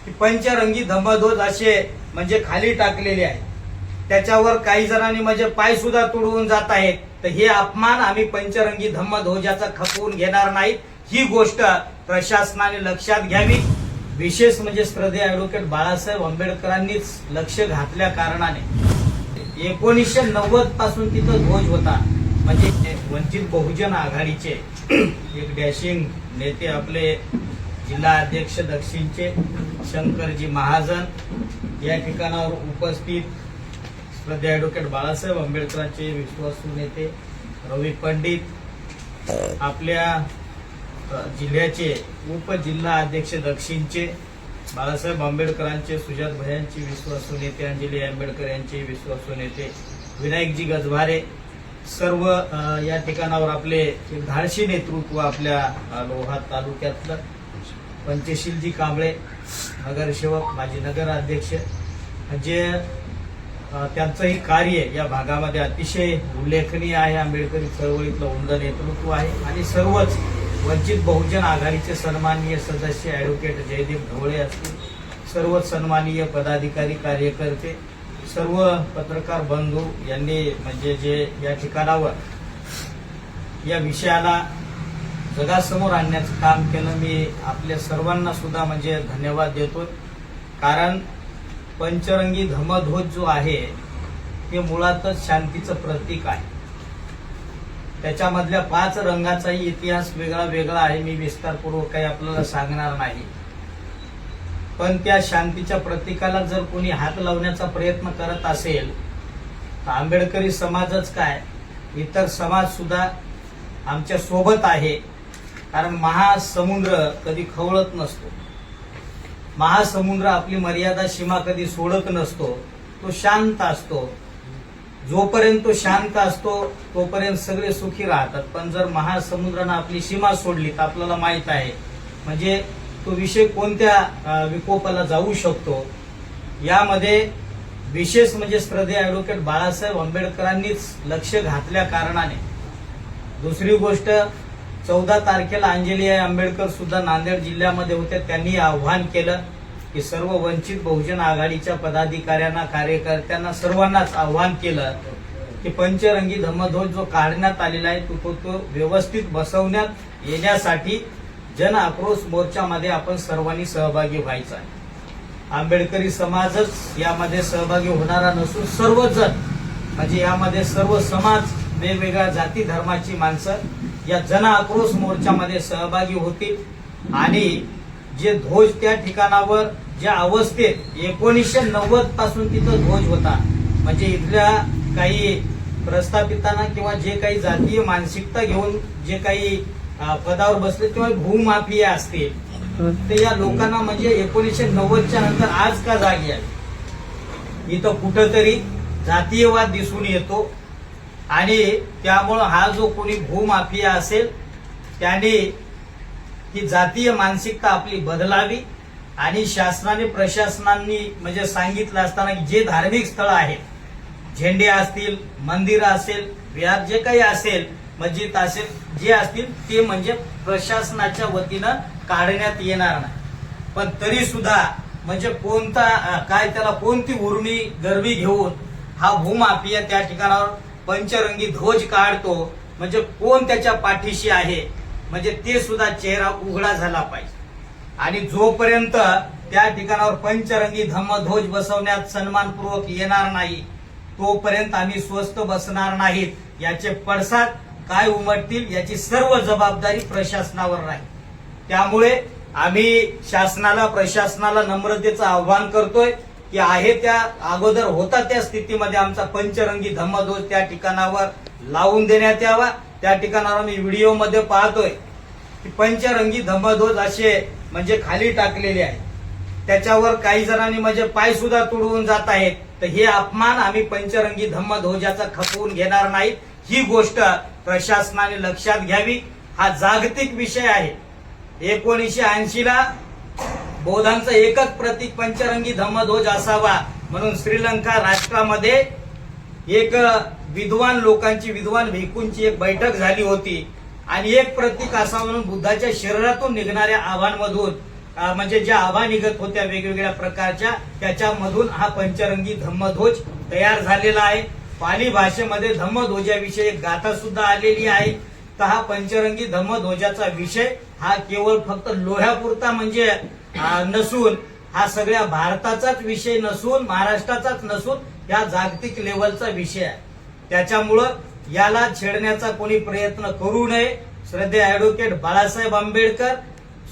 की पंचरंगी धम्मध्वज असे म्हणजे खाली टाकलेले आहे। त्याच्यावर काही जणांनी म्हणजे पाय सुद्धा तुडवून जात आहेत। तर हे अपमान आम्ही पंचरंगी धम्मध्वजाचा खपवून घेणार नाही, ही गोष्ट प्रशासनाने लक्षात घ्यावी। विशेष म्हणजे श्रद्धेय ॲडव्होकेट बाळासाहेब आंबेडकरांनीच लक्ष घातल्या कारणाने 1990 पासून तिथं ध्वज होता। म्हणजे वंचित बहुजन आघाडीचे एक डॅशिंग नेते आपले जिल्हा अध्यक्ष दक्षिणचे शंकरजी महाजन या ठिकाणावर उपस्थित श्रद्धेय ॲडव्होकेट बाळासाहेब आंबेडकरांचे विश्वासू नेते रवी पंडित, आपल्या जिल्ह्याचे उपजिल्हा अध्यक्ष दक्षिणचे बाळासाहेब आंबेडकरांचे सुजात भयांचे विश्वासू नेते, अंजली आंबेडकर यांचे विश्वासू नेते विनायकजी गजभारे, सर्व या ठिकाणावर आपले एक धाडशी नेतृत्व आपल्या लोहा तालुक्यातलं पंचशीलजी कांबळे नगरसेवक, माजी नगराध्यक्ष, जे त्यांचंही कार्य या भागामध्ये अतिशय उल्लेखनीय आहे। आंबेडकरी चळवळीतलं उमद नेतृत्व आहे आणि सर्वच वंचित बहुजन आघाडीचे सन्माननीय सदस्य ॲडव्होकेट जयदीप ढवळे असतील, सर्वच सन्माननीय पदाधिकारी, कार्यकर्ते, सर्व पत्रकार बंधू यांनी म्हणजे जे या ठिकाणावर या विषयाला जगासमोर आणण्याचं काम केलं, मी आपल्या सर्वांना सुद्धा म्हणजे धन्यवाद देतो। कारण पंचरंगी धम्मध्वज जो आहे ते मुळातच शांतीचं प्रतीक आहे। त्याच्यामधल्या 5 रंगाचाही इतिहास वेगळा वेगळा आहे, मी विस्तारपूर्वक काही आपल्याला सांगणार नाही। पण त्या शांतीच्या प्रतीकाला जर कोणी हात लावण्याचा प्रयत्न करत असेल तर आंबेडकरी समाजच काय, इतर समाज सुद्धा आमच्या सोबत आहे। कारण महासमुद्र कधी खवळत नसतो, महासमुद्र आपली मर्यादा सीमा कधी सोडत नसतो, तो शांत असतो। जोपर्यंत तो शांत असतो तोपर्यंत सगळे सुखी राहतात। पण जर महासमुद्रानं आपली सीमा सोडली तर आपल्याला माहित आहे म्हणजे तो विषय कोणत्या विकोपाला जाऊ शकतो। यामध्ये विशेष म्हणजे श्रद्धेय ॲडव्होकेट बाळासाहेब आंबेडकरांनीच लक्ष घातल्या कारणाने। दुसरी गोष्ट, 14 तारखेला अंजली आंबेडकर सुद्धा नांदेड जिल्ह्यामध्ये होते, त्यांनी आव्हान केलं की सर्व वंचित बहुजन आघाडीच्या पदाधिकाऱ्यांना, कार्यकर्त्यांना, सर्वांनाच आव्हान केलं की पंचरंगी धम्मध्वज जो काढण्यात आलेला आहे तो व्यवस्थित बसवण्यात येण्यासाठी जन आक्रोश मोर्चामध्ये आपण सर्वांनी सहभागी व्हायचं आहे। आंबेडकरी समाजच यामध्ये सहभागी होणारा नसून सर्वजण म्हणजे यामध्ये सर्व समाज, वेगवेगळ्या जाती धर्माची माणसं या जन आक्रोश मोर्चामध्ये सहभागी होतील आणि जे ध्वज त्या ठिकाणावर ज्या अवस्थेत 1990 पासून तिथं ध्वज होता, म्हणजे इथल्या काही प्रस्थापितांना किंवा जे काही जातीय मानसिकता घेऊन जे काही पदावर बसले किंवा भूमाफिया असतील, तर या लोकांना म्हणजे 1990च्या नंतर आज का जागी आहे, इथं कुठंतरी जातीयवाद दिसून येतो आणि त्यामुळं हा जो कोणी भूमाफिया असेल त्याने ही जातीय मानसिकता आपली बदलावी आणि शासनाने, प्रशासनाने म्हणजे सांगितलं असताना की जे धार्मिक स्थळ आहेत, झेंडे असतील, मंदिरं असेल, विहार जे काही असेल, मस्जिद असेल, जे असतील ते म्हणजे प्रशासनाच्या वतीनं काढण्यात येणार नाही। पण तरी सुद्धा म्हणजे कोणता काय त्याला कोणती उर्मी गर्वी घेऊन हा भूमाफिया त्या ठिकाणावर पंचरंगी ध्वज काढतो, म्हणजे कोण त्याच्या पाठीशी आहे म्हणजे ते सुद्धा चेहरा उघडा झाला पाहिजे। आणि जोपर्यंत त्या ठिकाणावर पंचरंगी धम्मध्वज बसवण्यात सन्मानपूर्वक येणार नाही तोपर्यंत आम्ही स्वस्थ बसणार नाहीत। याचे पडसाद काय उमटतील याची सर्व जबाबदारी प्रशासनावर राहील। त्यामुळे आम्ही शासनाला, प्रशासनाला नम्रतेचं आव्हान करतोय की आहे त्या अगोदर होता त्या स्थितीमध्ये आमचा पंचरंगी धम्मध्वज त्या ठिकाणावर लावून देण्यात यावा। त्या ठिकाणावर मी व्हिडिओमध्ये पाहतोय की पंचरंगी धम्मध्वज असे म्हणजे खाली टाकलेले आहे। त्याच्यावर काही जणांनी म्हणजे पाय सुद्धा तुडवून जात आहेत। तर हे अपमान आम्ही पंचरंगी धम्मध्वजाचा खपवून घेणार नाही, ही गोष्ट प्रशासनाने लक्षात घ्यावी। हा जागतिक विषय आहे। 1980 ला बौद्धांचं एकच प्रतीक पंचरंगी धम्मध्वज असावा म्हणून श्रीलंका राष्ट्रामध्ये एक विद्वान लोकांची, विद्वान भिक्खूंची एक बैठक झाली होती आणि एक प्रतीक असावं म्हणून बुद्धाच्या शरीरातून निघणाऱ्या आव्हानमधून म्हणजे ज्या आभा निघत होत्या वेगवेगळ्या प्रकारच्या, त्याच्यामधून हा पंचरंगी धम्मध्वज तयार झालेला आहे. पाली भाषेमध्ये धम्मध्वजाविषयी एक गाथा सुद्धा आलेली आहे. तर हा पंचरंगी धम्मध्वजाचा विषय हा केवळ फक्त लोह्यापुरता म्हणजे नसून, हा सगळ्या भारताचाच विषय नसून, महाराष्ट्राचाच नसून, या जागतिक लेवलचा विषय आहे. त्याच्यामुळं याला छेडण्याचा कोणी प्रयत्न करू नये. श्रद्धेय ऍडव्होकेट बाळासाहेब आंबेडकर,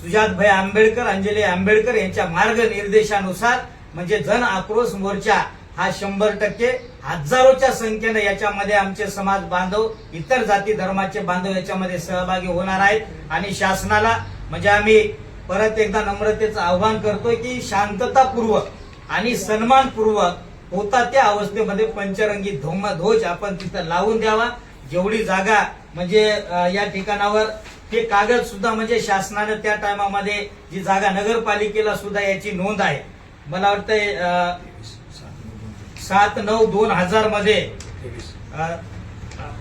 सुजातभाई आंबेडकर, अंजली आंबेडकर यांच्या मार्गनिर्देशानुसार म्हणजे जन आक्रोश मोर्चा हा 100% हजारोच्या संख्येनं याच्यामध्ये आमचे समाज बांधव, इतर जाती धर्माचे बांधव याच्यामध्ये सहभागी होणार आहेत. आणि शासनाला म्हणजे आम्ही परत एकदा नम्रतेचं आव्हान करतोय की शांततापूर्वक आणि सन्मानपूर्वक होता त्या अवस्थेमध्ये पंचरंगी धम्मध्वज आपण तिथं लावून द्यावा. जेवढी जागा म्हणजे या ठिकाणावर हे कागद सुद्धा म्हणजे शासनाने त्या टायमामध्ये जी जागा नगरपालिकेला सुद्धा याची नोंद आहे. मला वाटतंय 7/9/2000 मध्ये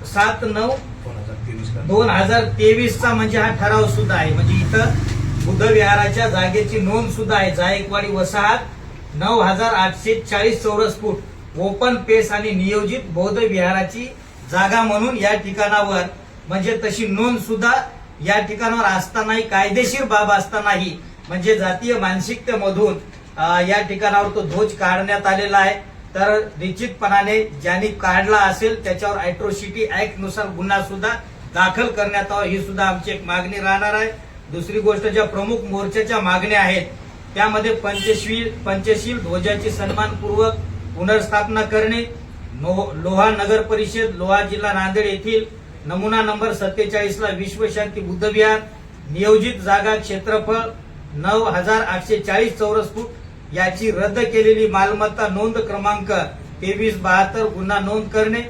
7/9/2023 म्हणजे हा ठराव सुद्धा आहे. म्हणजे इथं बुद्ध विहाराच्या जागेची नोंद सुद्धा आहे. जायकवाडी वसाहत 9840 चौरस फूट ओपन पेस आणि नियोजित बौद्ध विहाराची जागा म्हणून या ठिकाणावर म्हणजे तशी नोंद सुद्धा या ठिकाणावर असतानाही, कायदेशीर बाब असतानाही म्हणजे जातीय मानसिकतेमधून या ठिकाणावर तो ध्वज काढण्यात आलेला आहे. तर निश्चितपणाने ज्यांनी काढला असेल त्याच्यावर अॅट्रॉसिटी ऍक्ट नुसार गुन्हा सुद्धा दाखल करण्यात यावा, ही सुद्धा आमची एक मागणी राहणार आहे. दुसरी गोष्ट, ज्या प्रमुख मोर्चाच्या मागण्या आहेत त्यामध्ये पंचशील ध्वजाची सन्मानपूर्वक पुनर्स्थापना करणे, लोहा नगर परिषद लोहा जिल्हा नांदेड येथील नमुना नंबर 47 ला विश्वशांती बुद्ध विहार, नियोजित जागा क्षेत्रफळ 9840 चौरस फूट याची रद्द केलेली मालमत्ता नोंद क्रमांक 2372 गुन्हा नोंद करणे,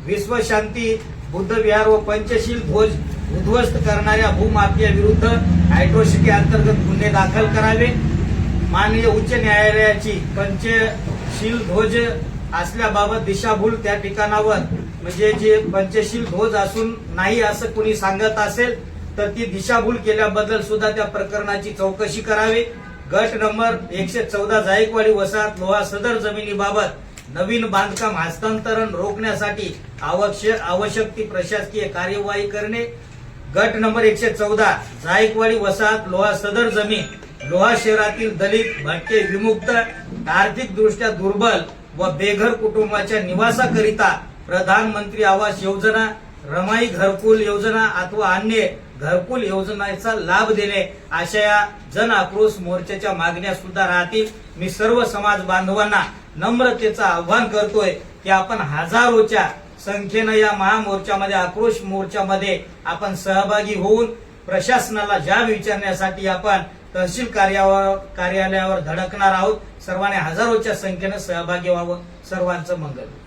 विश्वशांती बुद्ध विहार व पंचशील ध्वज उद्ध्वस्त करणाऱ्या भूमाफिया विरुद्ध अॅट्रॉसिटी अंतर्गत गुन्हे दाखल करावे. माननीय उच्च न्यायालयाची पंचशील ध्वज असल्याबाबत दिशाभूल त्या ठिकाणावर म्हणजे जे पंचशील ध्वज असून नाही असं कोणी सांगत असेल तर ती दिशाभूल केल्याबद्दल सुद्धा त्या प्रकरणाची चौकशी करावी. गट नंबर 114 जायकवाडी वसाहत लोहा सदर जमिनीबाबत नवीन बांधकाम हस्तांतरण रोखण्यासाठी आवश्यक ती प्रशासकीय कार्यवाही करणे. गट नंबर 114 जायकवाडी वसाहत लोहा सदर जमीन लोहा शहरातील दलित, भटके, विमुक्त, आर्थिक दृष्ट्या दुर्बल व बेघर कुटुंबाच्या निवासाकरिता प्रधानमंत्री आवास योजना, रमाई घरकुल योजना अथवा अन्य घरकुल योजनेचा लाभ देणे अशा या जन आक्रोश मोर्चाच्या मागण्या सुद्धा राहतील. मी सर्व समाज बांधवांना नम्रतेचं आव्हान करतोय की आपण हजारोच्या संख्येनं या महामोर्चामध्ये, आक्रोश मोर्चामध्ये आपण सहभागी होऊन प्रशासनाला जाब विचारण्यासाठी आपण तहसील कार्यालयावर धडकणार आहोत. सर्वांनी हजारोच्या संख्येनं सहभागी व्हावं. सर्वांचं मंगल.